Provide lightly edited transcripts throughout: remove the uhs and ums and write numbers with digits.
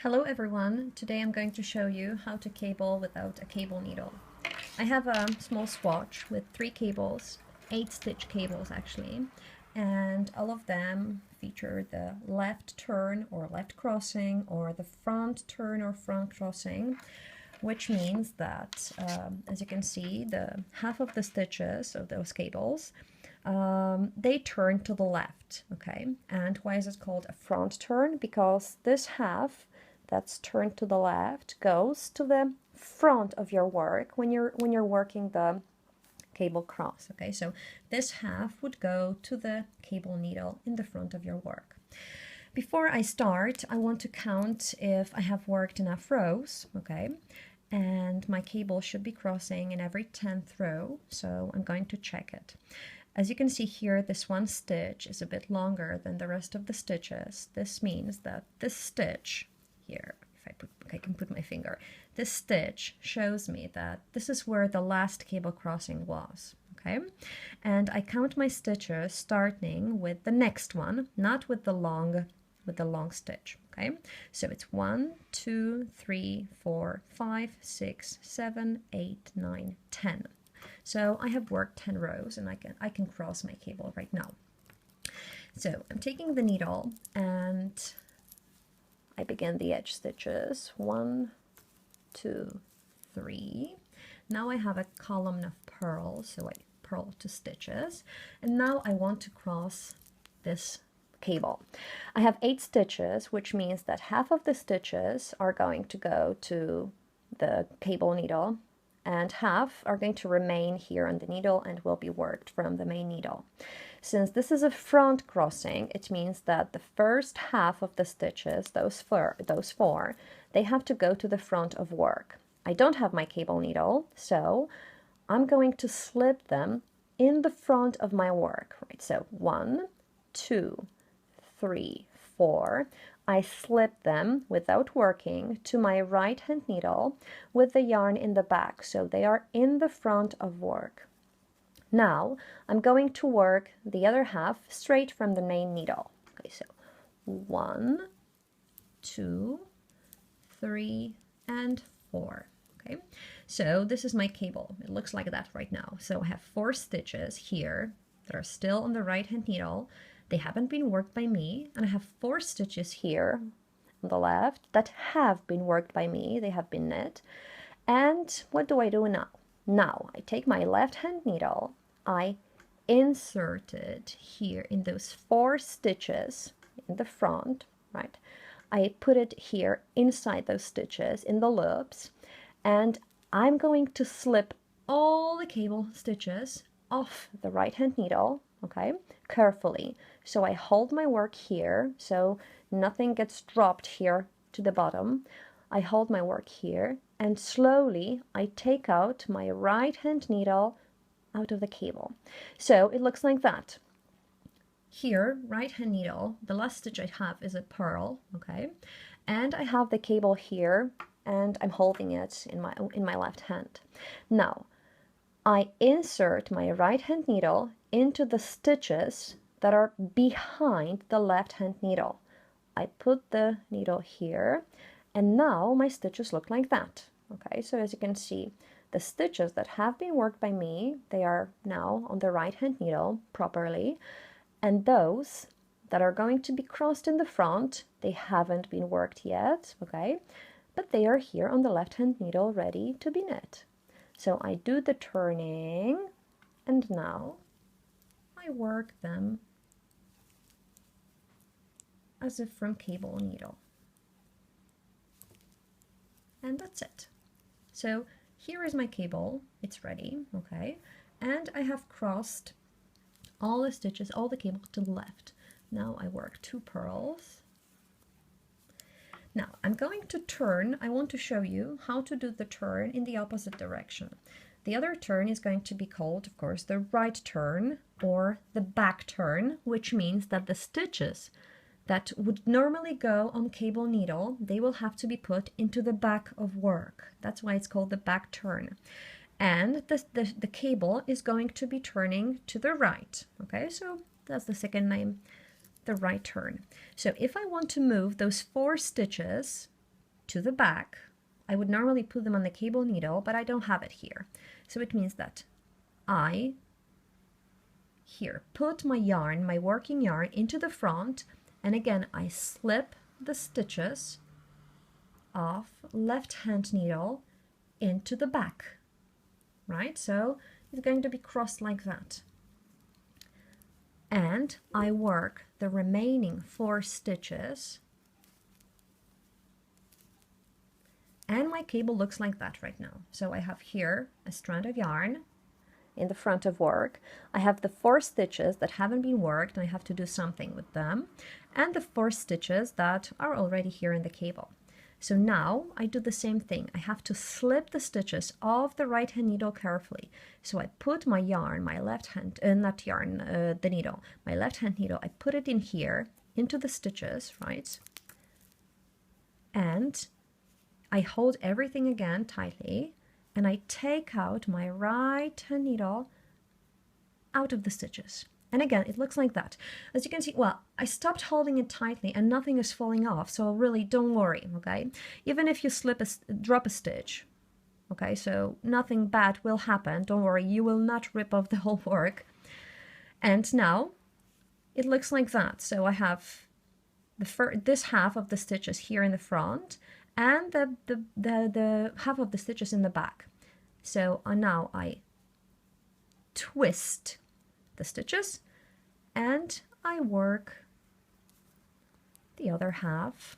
Hello everyone, today I'm going to show you how to cable without a cable needle. I have a small swatch with 3 cables, 8 stitch cables actually, and all of them feature the left turn or left crossing or the front turn or front crossing, which means that as you can see, the half of the stitches of those cables they turn to the left, okay? And why is it called a front turn? Because this half that's turned to the left goes to the front of your work when you're working the cable cross, okay? So this half would go to the cable needle in the front of your work. Before I start, I want to count if I have worked enough rows, okay? And my cable should be crossing in every 10th row, so I'm going to check it. As you can see here, this one stitch is a bit longer than the rest of the stitches. This means that this stitch here, if I can put my finger, this stitch shows me that this is where the last cable crossing was, okay? And I count my stitches starting with the next one, not with the long stitch, okay? So it's 1, 2, 3, 4, 5, 6, 7, 8, 9, 10. So I have worked 10 rows and I can cross my cable right now. So I'm taking the needle and I begin the edge stitches. 1, 2, 3. Now I have a column of purls, so I purl 2 stitches. And now I want to cross this cable. I have 8 stitches, which means that half of the stitches are going to go to the cable needle and half are going to remain here on the needle and will be worked from the main needle. Since this is a front crossing, it means that the first half of the stitches, those four, they have to go to the front of work. I don't have my cable needle, so I'm going to slip them in the front of my work, right? So 1, 2, 3, 4. I slip them without working to my right hand needle with the yarn in the back, so they are in the front of work. Now I'm going to work the other half straight from the main needle. Okay, so 1, 2, 3, and 4. Okay, so this is my cable. It looks like that right now. So I have 4 stitches here that are still on the right hand needle. They haven't been worked by me, and I have 4 stitches here on the left that have been worked by me. They have been knit. And what do I do now? Now I take my left hand needle, I insert it here in those 4 stitches in the front, right? I put it here inside those stitches in the loops, and I'm going to slip all the cable stitches off the right hand needle, okay, carefully. So I hold my work here so nothing gets dropped here to the bottom. I hold my work here and slowly I take out my right hand needle out of the cable. So it looks like that. Here, right hand needle, the last stitch I have is a purl, okay? And I have the cable here and I'm holding it in my left hand. Now, I insert my right hand needle into the stitches that are behind the left hand needle. I put the needle here and now my stitches look like that. Okay, so as you can see, the stitches that have been worked by me, they are now on the right hand needle properly, and those that are going to be crossed in the front, they haven't been worked yet, okay, but they are here on the left hand needle ready to be knit. So I do the turning and now I work them as if from cable needle. And that's it. So here is my cable, it's ready, okay, and I have crossed all the stitches, all the cable to the left. Now I work 2 purls. Now I'm going to turn. I want to show you how to do the turn in the opposite direction. The other turn is going to be called, of course, the right turn or the back turn, which means that the stitches that would normally go on cable needle, they will have to be put into the back of work. That's why it's called the back turn. And the cable is going to be turning to the right. Okay, so that's the second name, the right turn. So if I want to move those 4 stitches to the back. I would normally put them on the cable needle, but I don't have it here. So it means that I here put my yarn, my working yarn, into the front, and again I slip the stitches of left hand needle into the back, right? So it's going to be crossed like that. And I work the remaining 4 stitches, and my cable looks like that right now. So I have here a strand of yarn in the front of work. I have the 4 stitches that haven't been worked and I have to do something with them, and the 4 stitches that are already here in the cable. So now I do the same thing. I have to slip the stitches of the right hand needle carefully. So I put my yarn, my left hand, not yarn, the needle, my left hand needle, I put it in here into the stitches, right? And I hold everything again tightly, and I take out my right hand needle out of the stitches. And again, it looks like that. As you can see, well, I stopped holding it tightly and nothing is falling off, so really don't worry, okay? Even if you drop a stitch, okay, so nothing bad will happen. Don't worry, you will not rip off the whole work. And now it looks like that. So I have this half of the stitches here in the front and the half of the stitches in the back. So now I twist the stitches and I work the other half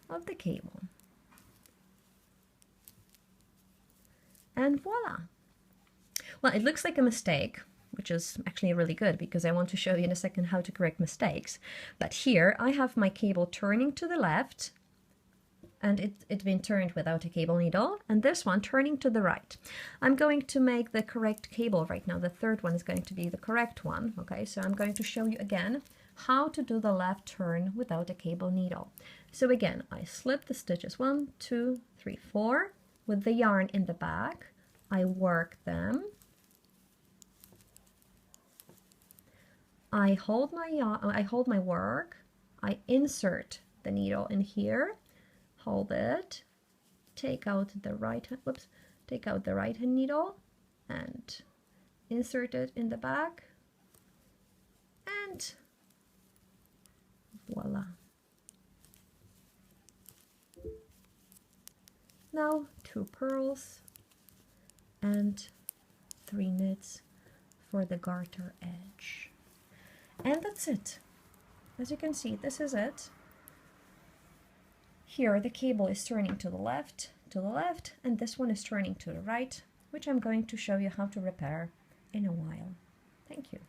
of the cable, and voila. Well, it looks like a mistake, which is actually really good because I want to show you in a second how to correct mistakes. But here I have my cable turning to the left, and it's been turned without a cable needle, and this one turning to the right. I'm going to make the correct cable right now. The third one is going to be the correct one, okay? So I'm going to show you again how to do the left turn without a cable needle. So again, I slip the stitches 1, 2, 3, 4 with the yarn in the back. I work them. I hold my work. I insert the needle in here. Hold it, take out the right hand needle and insert it in the back, and voila. Now 2 purls and 3 knits for the garter edge. And that's it. As you can see, this is it. Here the cable is turning to the left, and this one is turning to the right, which I'm going to show you how to repair in a while. Thank you.